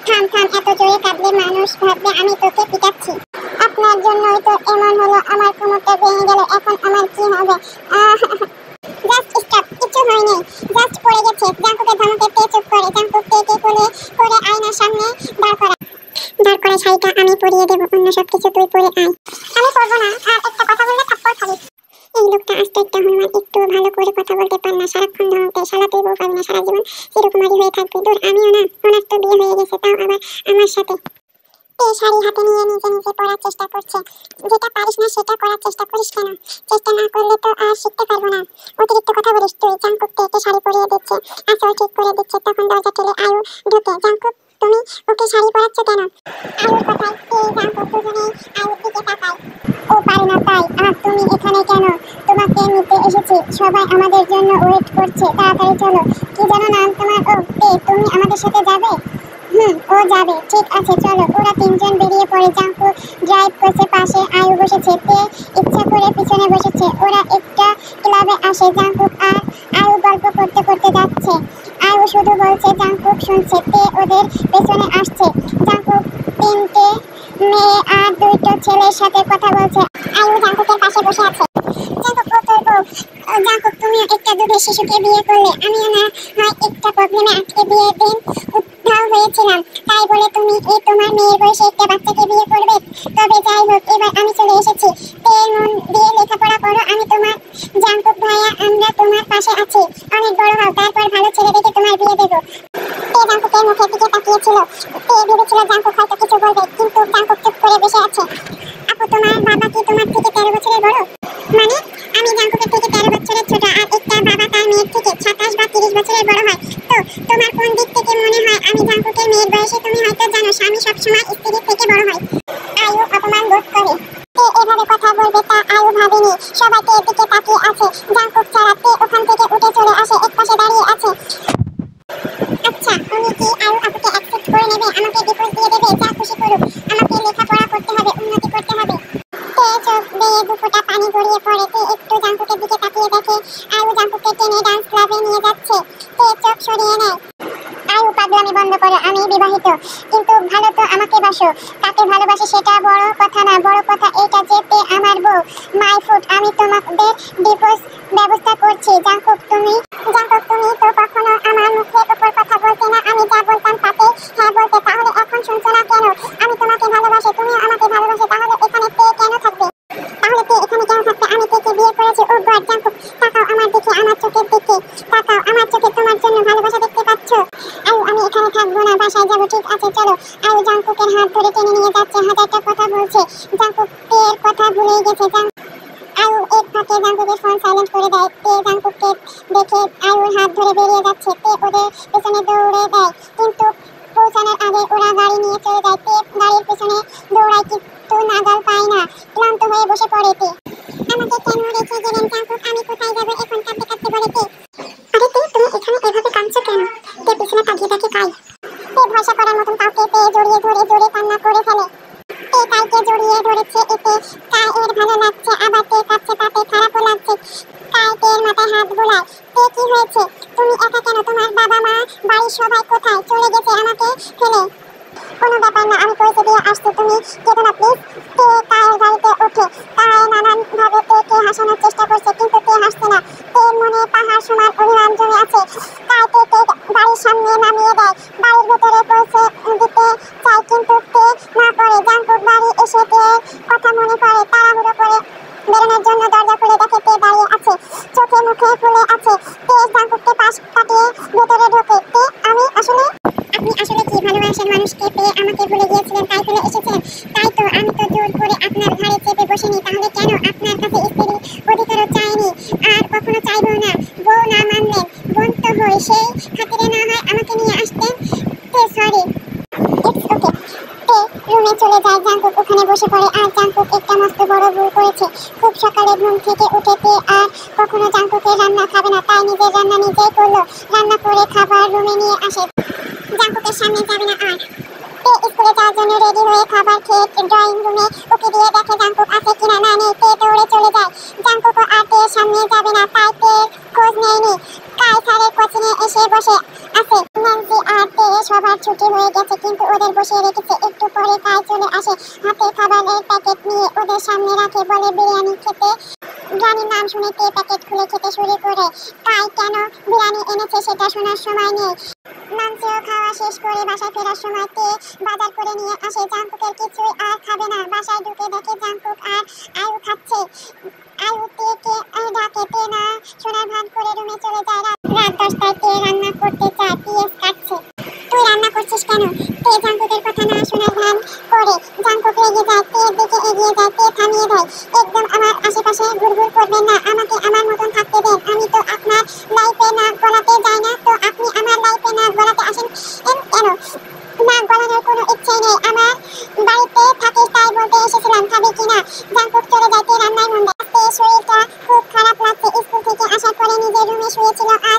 থাম থাম, এত জোরে কাঁদলে মানুষ ভাববে আমি তোকে পিটাচ্ছি। আপনার জন্যই তো এমন হলো, আমার কোমরটা ভেঙে গেল, এখন আমার কি হবে? জাস্ট স্টপ, কিছু হয়নি, জাস্ট পড়ে গেছে। জাঙ্কুকের ধমকে তে চুপ করে। জাঙ্কুক তেকে কোলে করে আয়নার সামনে দাঁড় করায়। শাড়িটা আমি পরিয়ে দেবো, অন্য সব কিছু তুই পরে আয়। আমি পরবো না, আর একটা কথা বললে থাপ্পড় খাবি। এই লোকটা আস্ত একটা হনুমান, একটু ভালো করে কথা বলতে পার না, সারাক্ষণ ধমকে। শালা তুই বউ পাবি না, সারা জীবন চিরকুমারী হয়ে থাকবি। দূর, আমিও না, ওনার তো বিয়ে হয়ে গেছে, তাও আবার আমার সাথে। এই শাড়ি হাতে নিয়ে নিজে নিজে পরার চেষ্টা করছে। যেটা পারিস না সেটা করার চেষ্টা করিস কেন? চেষ্টা না করলে তো আর শিখতে পারবো না। অতিরিক্ত কথা বলিস তুই। জাঙ্কুক তেকে শাড়ি পরিয়ে দিচ্ছে, আঁচল ঠিক করে দিচ্ছে, তখন দরজা ঠেলে আয়ু ঢোকে। জাঙ্কুক, তুমি ওকে শাড়ি পরাচ্ছ কেন? আয়ুর কথায় জাঙ্কুক দুজনেই আয়ুর দিকে তাকায়। ও পারে না তাই? আর তুমি এখানে কেন? তোমাকে নিতে এসেছি, সবাই আমাদের জন্য ওয়েট করছে, তাড়াতাড়ি চলো। কি যেন নাম তোমার? ও তে, তুমি আমাদের সাথে যাবে? ও যাবে। ঠিক আছে চলো। ওরা তিনজন বেরিয়ে পড়ে। জাঙ্কুক ড্রাইভ করছে, পাশে আয়ু বসেছে, তে ইচ্ছা করে পিছনে বসেছে। ওরা একটা ক্লাবে আসে। জাঙ্কুক আর আয়ু গল্প করতে করতে যাচ্ছে। আয়ু শুধু বলছে, জাঙ্কুক শুনছে। তে ওদের পেছনে আসছে। জাঙ্কুক তিনটে মেয়ে আর দুইটো ছেলের সাথে কথা বলছে। আয়ু জাঙ্কুকের পাশে বসে আছে। জাঙ্কুক, ও তোর বউ। জাঙ্কুক, তুমিও একটা দুধের শিশুকে বিয়ে করলে, আমিও না হয় একটা প্রবলেমে আটকে বিয়ে দিন উদ্ধার হয়েছিলাম, তাই বলে তুমি এই তোমার মেয়ের বয়সে একটা বাচ্চাকে বিয়ে করবে? তবে যাই হোক, এবার আমি চলে এসেছি। তে মন দিয়ে লেখাপড়া করো, আমি তোমার জাঙ্কুক ভাইয়া, আমরা তোমার পাশে আছি। অনেক বড় হও, তারপর ভালো ছেলে দেখে তোমার বিয়ে দেবো। তে জাঙ্কুকের মুখের দিকে তাকিয়েছিল। তে ভেবেছিল জাঙ্কুক হয়তো কিছু বলবে, কিন্তু জাঙ্কুক চুপ করে বসে আছে। আপু, তোমার বাবা কি তোমার থেকে 13 বছরের বড়? মানে? আমি জাঙ্কুকের থেকে 13 বছরের ছোট, আর একটা বাবা তার মেয়ের থেকে 27 বা 30 বছরের বড় হয়। তো তোমার কোন দিক থেকে মনে হয় আমি জাঙ্কুকের মেয়ের বয়সে? তুমি হয়তো জানো স্বামী সবসময় স্ত্রীর থেকে বড় হয়। আয়ু অপমান বোধ করে। তে এভাবে কথা বলবে তা আয়ু ভাবেনি। সবাই তের দিকে তাকিয়ে আছে। জাঙ্কুক ছাড়া। তে ওখান থেকে উঠে চলে আসে, একপাশে দাঁড়িয়ে আছে। আচ্ছা, উনি কি আয়ু আপুকে অ্যাকসেপ্ট করে নেবে? আমাকে ডিভোর্স দিয়ে দেবে? যা খুশি করুক, আমাকে লেখাপড়া করতে হবে, উন্নতি করতে হবে। তে চোখ বেয়ে দুফোঁটা পানি গড়িয়ে পড়ে। তে একটু জাঙ্কুকের দিকে তাকিয়ে দেখে আয়ু জাঙ্কুককে টেনে ডান্স ক্লাবে নিয়ে যাচ্ছে। তে চোখ সরিয়ে নেয়। আয়ু, পাগলামি বন্ধ করো, আমি বিবাহিত। কিন্তু ভালো তো আমাকে বাসো। কাকে ভালোবাসি সেটা বড় কথা না, বড় কথা এইটা যে তে আমার বউ। মাই ফুট, আমি তোমাদের ডিভোর্স ব্যবস্থা করছি। জাঙ্কুক, তুমি তো কখনো আমার মুখের উপর কথা বলতে না, আমি যা বলতাম তাতে হ্যাঁ বলতে, তাহলে এখন শুনছো না কেন? আমি তোমাকে ভালোবাসি, তুমিও আমাকে ভালোবাসো, তাহলে এখানে তে কেন থাকবে? আমি তেকে বিয়ে করেছি। ও গড, জাঙ্কুক তাকাও আমার দিকে, আমার চোখের দিকে তাকাও, আমার চোখে তোমার জন্য ভালোবাসা দেখতে পাচ্ছ? আয়ু, আমি এখানে থাকবো না, বাসায় যাবো। ঠিক আছে চলো। আয়ু জাঙ্কুকের হাত ধরে টেনে নিয়ে যাচ্ছে। হাজারটা কথা বলছে, জাঙ্কুক তের কথা ভুলেই গেছে। আয়ু এক ফাঁকে জাঙ্কুকের ফোন সাইলেন্ট করে দেয়। তে জাঙ্কুককে দেখে আয়ুর হাত ধরে বেরিয়ে যাচ্ছে। তে ওদের পেছনে দৌড়ে দেয়, কিন্তু পৌঁছানোর আগে ওরা গাড়ি নিয়ে চলে যায়। তে গাড়ির পেছনে দৌড়ায়, কিন্তু নাগাল পায় না। ক্লান্ত হয়ে বসে পড়ে তে। আমাকে কেন রেখে গেলেন জাঙ্কুক? আমি কোথায় যাবো এখন? কাঁদতে কাঁদতে বলে তে। আরে তে, তুমি এখানে এভাবে কাঁদছো কেন? তে পিছনে তাকিয়ে দেখে কাই। তে ভরসা করার মতন কাউকে পেয়ে জড়িয়ে ধরে জোরে কান্না করে ফেলে। তে কাইকে জড়িয়ে ধরেছে, এতে কায়ের ভালো লাগছে, আবার তে কাঁদছে তাতে খারাপও লাগছে। কাই তের মাথায় হাত বোলায়। তে, কি হয়েছে? তুমি একা কেন? তোমার বাবা মা বাড়ির সবাই কোথায়? চলে গেছে আমাকে ফেলে। কোনো ব্যাপার না, আমি পয়সা দিয়ে আসছি, তুমি কেঁদো না প্লিজ। তে কায়ের গাড়িতে ওঠে। কায় নানান ভাবে তেকে হাসানোর চেষ্টা করছে, কিন্তু তে হাসছে না। তের মনে পাহাড় সমান অভিমান জমে আছে। কায় তেকে বাড়ির সামনে নামিয়ে দেয়। বাড়ির ভেতরে পৌঁছে দিতে চায়, কিন্তু তে না করে। জাঙ্কুক বাড়ি এসে তের কথা মনে পড়ে। তাড়াহুড়ো করে বেরোনোর জন্য দরজা খুলে দেখে তে দাঁড়িয়ে আছে, চোখে মুখে ফুলে আছে। তে জাঙ্কুককে পাশ কাটিয়ে ভেতরে ঢোকে। তে, আপনি আসলে কি ভালোবাসার মানুষকে পেয়ে আমাকে ভুলে গিয়েছিলেন, তাই ফেলে এসেছেন? তাই তো, আমি তো জোর করে আপনার ঘাড়ে চেপে বসিনি। তাহলে কেন? আপনার কাছে স্ত্রীর অধিকারও চাইনি, আর কখনো চাইবো না। বউ না মানলেন, বোন তো হই, সেই খাতিরে না হয় আমাকে নিয়ে আসতেন। তে সরি, ইটস ওকে। তে রুমে চলে যায়। জাঙ্কুক ওখানে বসে পড়ে। আর জাঙ্কুক একটা মস্ত বড় ভুল করেছে। খুব সকালে ঘুম থেকে উঠে তে আর কখনো জাঙ্কুকের রান্না খাবে না, তাই নিজের রান্না নিজেই করলো। রান্না করে খাবার রুমে নিয়ে আসে। জাঙ্কুকের সামনে যাবে না আর। তে স্কুলে যাওয়ার জন্য রেডি হয়ে খাবার খেয়ে ড্রয়িং রুমে উকি দিয়ে দেখে জাঙ্কুক আছে কিনা। না নেই। তে দৌড়ে চলে যায়। জাঙ্কুকও আর তের সামনে যাবে না, তাই তের খোঁজ নেয়নি। কাই স্যারের কোচিংয়ে এসে বসে আছে। ন্যান্সি আর তে সবার ছুটি হয়ে গেছে, কিন্তু ওদের বসিয়ে রেখেছে। একটু পরে কাই চলে আসে, হাতে খাবারের প্যাকেট নিয়ে ওদের সামনে রাখে, বলে বিরিয়ানি খেতে। রানীর নাম শুনে তে প্যাকেট খুলে খেতে শুরু করে। কাই কেন বিরিয়ানি এনেছে সেটা শোনার সময় নেই। মাংস খাওয়া শেষ করে বাসায় ফেরার সময় তে বাজার করে নিয়ে আসে। জাংকুকের কিছুই আর খাবে না। বাসায় ঢুকে দেখে জাংকুক আর আয়ু খাচ্ছে। আয়ু তেকে ডাকে, তে না শোনার ভান করে রুমে চলে যায়। রাত 10টায় তে রান্না করতে চায়, পিএস কাটছে। তুই রান্না করছিস কেন? তে জাংকুকের কথা না শোনার ভান করে। জাংকুক রেগে যায়, তের দিকে এগিয়ে যায়। তে থামিয়ে দেয়, একদম আমার আশেপাশে ঘুরঘুর করবেন না, আমাকে আমার মতন থাকতে দেন। আমি তো আপনার লাইফে নাক গলাতে যাই না, তো আপনি আমার লাইফে নাক গলাতে আসেন কেন? নাক গলানোর কোনো ইচ্ছেই নেই, আমার বাড়িতে থাকিস তাই বলতে এসেছিলাম, খাবে কিনা? জাংকুক চলে যায়, তে রান্নায় মন দেয়। তে শরীরটা খুব খারাপ লাগছে, স্কুল থেকে আসার পরে নিজের রুমে শুয়েছিল, আর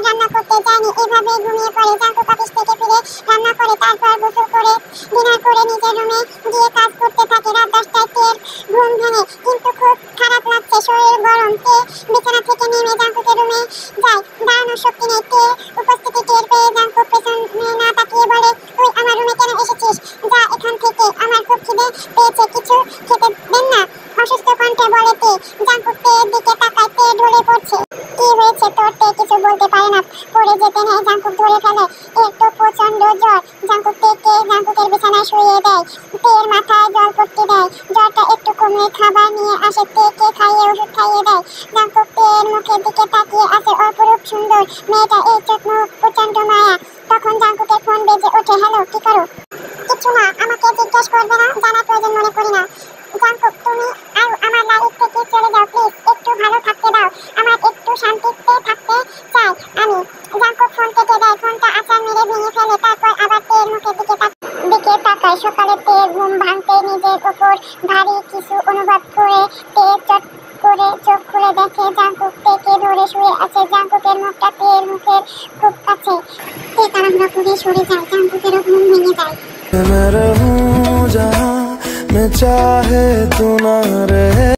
রান্না করতে যায়নি, এভাবে ঘুমিয়ে পড়ে। জাংকুক অফিস থেকে ফিরে রান্না করে, তারপর গোসল করে ডিনার করে নিজের রুমে গিয়ে কাজ করতে থাকে। রাত 10টায় তের ঘুম ভাঙে, কিন্তু খুব খারাপ লাগছে, শরীর গরম। তে বিছানা থেকে নেমে জাংকুকের রুমে যায়, দাঁড়ানোর শক্তি নেই। তে উপস্থিতি টের পেয়ে জাংকুক পেছনে না তাকিয়ে বলে, তুই আমার রুমে কেন এসেছিস? যা এখান থেকে, আমার খুব খিদে পেয়েছে, কিছু খেতে দেন না। অসুস্থ কণ্ঠে বলে তে। জাংকুক তের দিকে তাকায়, তে ঢলে পড়ছে। কি হয়েছে তোর? তে কিছু বলতে পারে না, পড়ে যেতে নেয়। জাংকুক ধরে ফেলে, এর তো প্রচন্ড জ্বর। জাংকুক তেকে জাংকুকের বিছানায় শুয়ে দেয়, তের মাথায় জল পট্টি দেয়। জ্বরটা একটু কমলে খাবার নিয়ে আসে, তেকে খাইয়ে ওষুধ খাইয়ে দেয়। জাংকুক তের মুখের দিকে তাকিয়ে আছে, অপরূপ সুন্দর মেয়েটা, এই চোখ মুখ প্রচন্ড মায়া। তখন জাংকুকের ফোন বেজে ওঠে। হ্যালো, কি করো? কিছু না, আমাকে জিজ্ঞেস করবে না, জানার প্রয়োজন মনে করি না। জাংকুক, তুমি আর আমার লাইফ থেকে চলে যাও প্লিজ, একটু ভালো থাকতে দাও, আমার একটু শান্তিতে থাকতে চাই আমি। জাংকুক ফোন কেটে দেয়, ফোনটা আছাড় মেরে ভেঙে ফেলে, তারপর আবার তের মুখের দিকে তাকায়। সকালে তের ঘুম ভাঙতে নিজের ওপর ভারী কিছু অনুভব করে তে চট করে চোখ খুলে দেখে জাংকুক তেকে ধরে শুয়ে আছে। জাংকুকের মুখটা তের মুখের খুব কাছে। তে তাড়াহুড়া করে সরে যায়, জাংকুকেরও ঘুম ভেঙে যায়। मैं रहूं जहां मैं चाहे तू ना रहे,